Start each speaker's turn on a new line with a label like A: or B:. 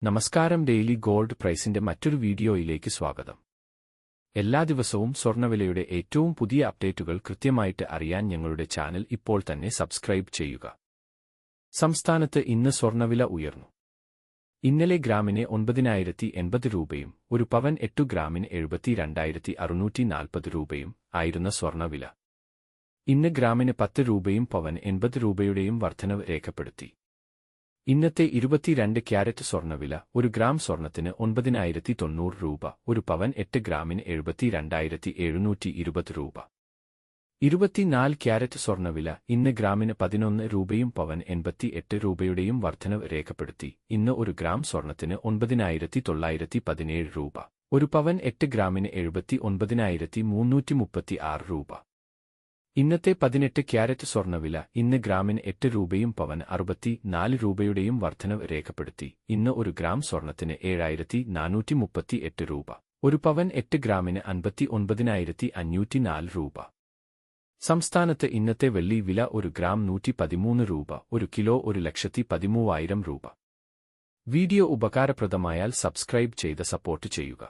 A: നമസ്കാരം. Daily gold പ്രൈസിന്റെ മറ്റൊരു വീഡിയോയിലേക്ക് സ്വാഗതം. എല്ലാ ദിവസവും സ്വർണ്ണവിലയുടെ ഏറ്റവും പുതിയ അപ്ഡേറ്റുകൾ കൃത്യമായിട്ട് അറിയാൻ ഞങ്ങളുടെ ചാനൽ ഇപ്പോൾ തന്നെ സബ്സ്ക്രൈബ് ചെയ്യുക. സംസ്ഥാനത്ത് ഇന്ന് സ്വർണ്ണവില ഉയർന്നു. ഇന്നലെ ഗ്രാമിന് 9,080 രൂപയും ഒരു പവൻ 8 ഗ്രാമിന് 72,640 രൂപയും ആയിരുന്ന സ്വർണ്ണവില ഇന്ന് ഗ്രാമിന് 10 രൂപയും പവൻ 80 രൂപയുടെയും വർധനവ് രേഖപ്പെടുത്തി. ഇന്നത്തെ 22 ക്യാരറ്റ് സ്വർണ്ണവില ഒരു ഗ്രാം സ്വർണത്തിന് 9,090 രൂപ, ഒരു പവൻ 8 ഗ്രാമിന് 72,720 രൂപ. 24 ക്യാരറ്റ് സ്വർണ്ണവില ഇന്ന് ഗ്രാമിന് 11 രൂപയും പവൻ 88 രൂപയുടെയും വർധനവ് രേഖപ്പെടുത്തി. ഇന്ന് ഒരു ഗ്രാം സ്വർണത്തിന് 9,917 രൂപ, ഒരു പവൻ 8 ഗ്രാമിന് 79,336 രൂപ. ഇന്നത്തെ 18 ക്യാരറ്റ് സ്വർണ്ണവില ഇന്ന് ഗ്രാമിന് 8 രൂപയും പവൻ 64 രൂപയുടെയും വർധനവ് രേഖപ്പെടുത്തി. ഇന്ന് ഒരു ഗ്രാം സ്വർണത്തിന് 7,438 രൂപ, ഒരു പവൻ 8 ഗ്രാമിന് 59,504 രൂപ. സംസ്ഥാനത്ത് ഇന്നത്തെ വെള്ളി വില ഒരു ഗ്രാം 113 രൂപ, ഒരു കിലോ 1,13,000 രൂപ. വീഡിയോ ഉപകാരപ്രദമായാൽ സബ്സ്ക്രൈബ് ചെയ്ത് സപ്പോർട്ട് ചെയ്യുക.